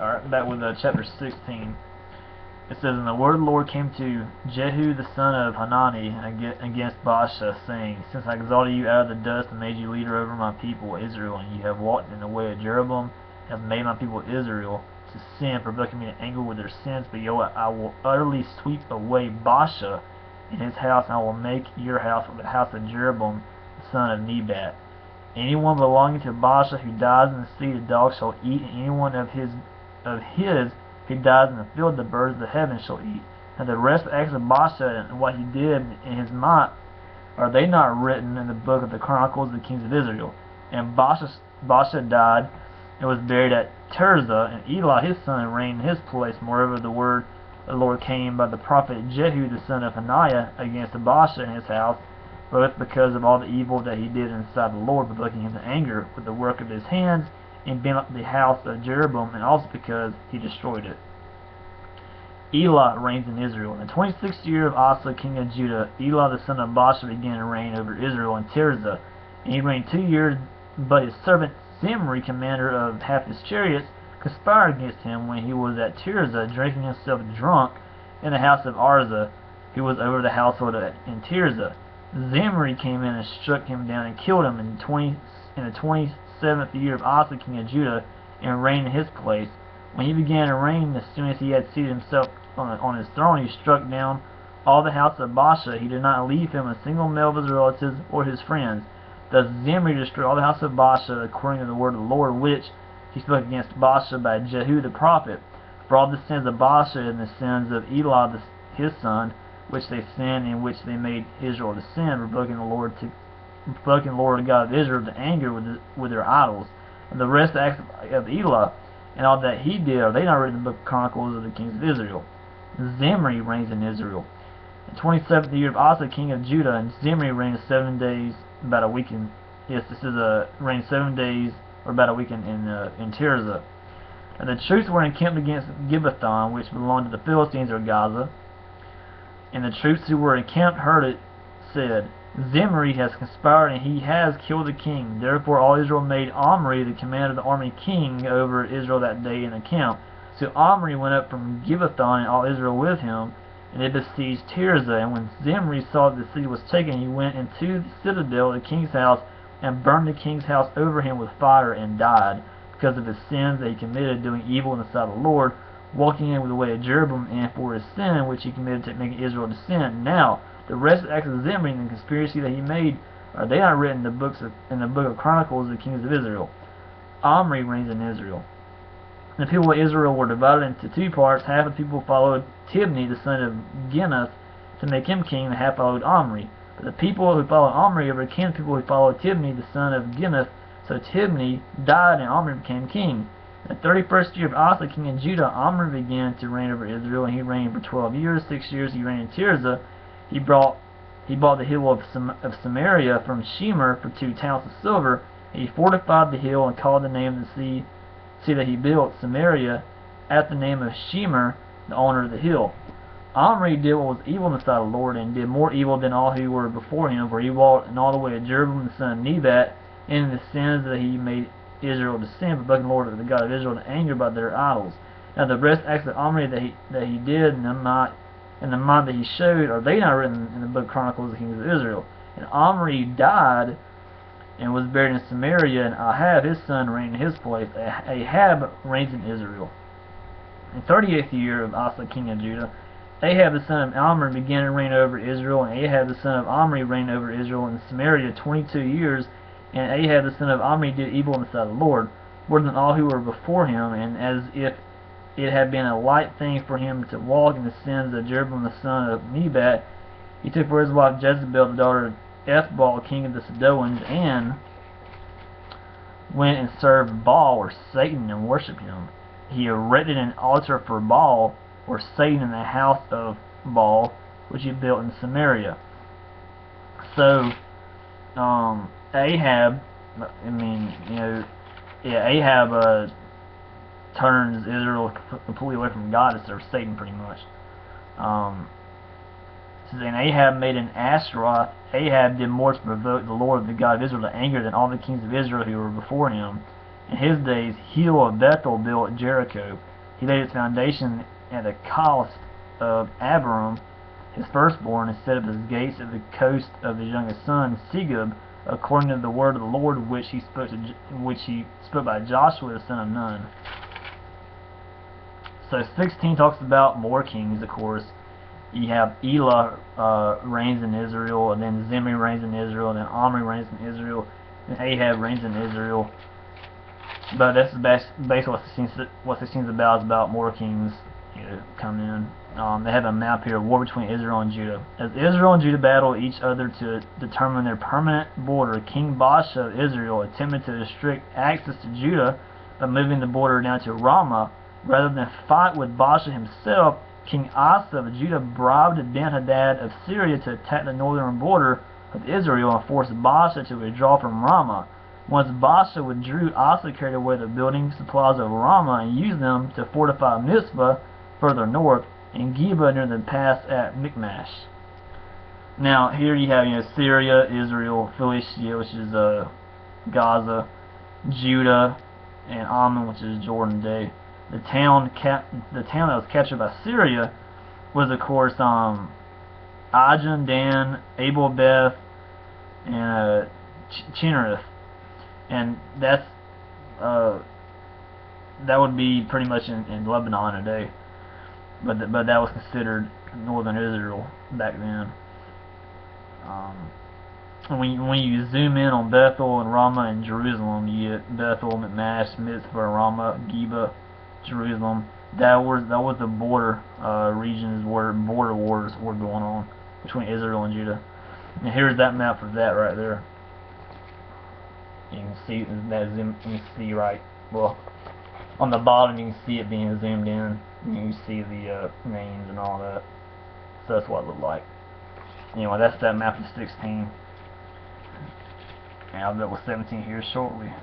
Alright, back with chapter 16. It says, And the word of the Lord came to Jehu the son of Hanani against Baasha, saying, Since I exalted you out of the dust and made you leader over my people Israel, and you have walked in the way of Jeroboam, and have made my people Israel to sin, provoking me to anger with their sins, but I will utterly sweep away Baasha and his house, and I will make your house the house of Jeroboam the son of Nebat. Anyone belonging to Baasha who dies in the sea, the dogs shall eat, and anyone of his who dies in the field, the birds of the heavens shall eat. And the rest of the acts of Baasha and what he did in his might, are they not written in the book of the Chronicles of the kings of Israel? And Baasha died and was buried at Tirzah, and Elah his son reigned in his place. Moreover, the word of the Lord came by the prophet Jehu the son of Hananiah against Baasha and his house, both because of all the evil that he did inside the Lord, provoking him to anger with the work of his hands, and bent up the house of Jeroboam, and also because he destroyed it. Elah reigns in Israel. In the 26th year of Asa, king of Judah, Elah the son of Baasha began to reign over Israel in Tirzah. And he reigned 2 years, but his servant Zimri, commander of half his chariots, conspired against him when he was at Tirzah, drinking himself drunk in the house of Arza, who was over the household in Tirzah. Zimri came in and struck him down and killed him in the 27th year of Asa, king of Judah, and reigned in his place. When he began to reign, as soon as he had seated himself on his throne, he struck down all the house of Baasha. He did not leave him a single male of his relatives or his friends. Thus Zimri destroyed all the house of Baasha, according to the word of the Lord, which he spoke against Baasha by Jehu the prophet. For all the sins of Baasha and the sins of Elah his son, which they sinned, in which they made Israel to sin, provoking the Lord God of Israel to anger with their idols. And the rest of the acts of Elah, and all that he did, are they not written in the book of Chronicles of the kings of Israel? Zimri reigns in Israel. In the 27th year of Asa, king of Judah, and Zimri reigned 7 days, about a week in, reigned 7 days, or about a week in Tirzah. And the troops were encamped against Gibbethon, which belonged to the Philistines, or Gaza. And the troops who were encamped heard it, said, Zimri has conspired, and he has killed the king. Therefore all Israel made Omri the commander of the army king over Israel that day in the camp. So Omri went up from Gibbethon, and all Israel with him, and they besieged Tirzah. And when Zimri saw that the city was taken, he went into the citadel of the king's house, and burned the king's house over him with fire, and died, because of his sins that he committed, doing evil in the sight of the Lord, walking in with the way of Jeroboam, and for his sin which he committed to making Israel to sin. Now the rest of the acts of Zimri and the conspiracy that he made, are they not written in the book of Chronicles of the kings of Israel? Omri reigns in Israel. The people of Israel were divided into 2 parts. Half of the people followed Tibni, the son of Ginath, to make him king, and half followed Omri. But the people who followed Omri overcame the people who followed Tibni, the son of Ginath. So Tibni died, and Omri became king. In the 31st year of Asa, king of Judah, Omri began to reign over Israel, and he reigned for 12 years. 6 years he reigned in Tirzah. He bought the hill of Samaria from Shemer for 2 talents of silver. He fortified the hill and called the name of the sea that he built, Samaria, at the name of Shemer, the owner of the hill. Omri did what was evil in the sight of the Lord, and did more evil than all who were before him, for he walked in all the way of Jeroboam the son of Nebat, and in the sins that he made Israel to sin, provoking the Lord, the God of Israel, to anger by their idols. Now the rest acts of Omri that he did, and the might that he showed, are they not written in the book of Chronicles of the kings of Israel? And Omri died and was buried in Samaria, and Ahab his son reigned in his place. Ahab reigns in Israel. In the 38th year of Asa, king of Judah, Ahab the son of Omri began to reign over Israel, and Ahab the son of Omri reigned over Israel in Samaria 22 years. And Ahab the son of Omri did evil in the sight of the Lord, more than all who were before him, and as if it had been a light thing for him to walk in the sins of Jeroboam the son of Nebat, he took for his wife Jezebel, the daughter of Ethbaal, king of the Sidonians, and went and served Baal, or Satan, and worshipped him. He erected an altar for Baal, or Satan, in the house of Baal, which he built in Samaria. So Ahab, Ahab turns Israel completely away from God to serve Satan, pretty much. And Ahab made an Ashtaroth. Ahab did more to provoke the Lord, the God of Israel, to anger than all the kings of Israel who were before him. In his days, Hiel of Bethel built Jericho. He laid its foundation at the cost of Abiram, his firstborn, and set up his gates at the coast of his youngest son, Segub, according to the word of the Lord which he spoke by Joshua the son of Nun. So 16 talks about more kings, of course. You have Elah reigns in Israel, and then Zimri reigns in Israel, and then Omri reigns in Israel, and Ahab reigns in Israel. But that's basically what 16 is about. It's about more kings come in. They have a map here, war between Israel and Judah. As Israel and Judah battle each other to determine their permanent border, King Baasha of Israel attempted to restrict access to Judah by moving the border down to Ramah. Rather than fight with Baasha himself, King Asa of Judah bribed Ben-Hadad of Syria to attack the northern border of Israel and forced Baasha to withdraw from Ramah. Once Baasha withdrew, Asa carried away the building supplies of Ramah and used them to fortify Mizpah further north and Geba near the pass at Michmash. Now here you have Syria, Israel, Philistia, which is Gaza, Judah, and Ammon, which is Jordan today. The town that was captured by Syria was, of course, Ajan, Dan, Abel Beth, and Chinnereth, and that would be pretty much in Lebanon today. But that was considered northern Israel back then. When you zoom in on Bethel and Ramah and Jerusalem, you get Bethel, Michmash, Mizpah, Ramah, Geba, Jerusalem. That was the border regions where border wars were going on between Israel and Judah. And here's that map for that right there. You can see that you can see right well on the bottom. You can see it being zoomed in. You can see the names and all that. So that's what it looked like. Anyway, that's that map of 16. And I'll be with 17 here shortly.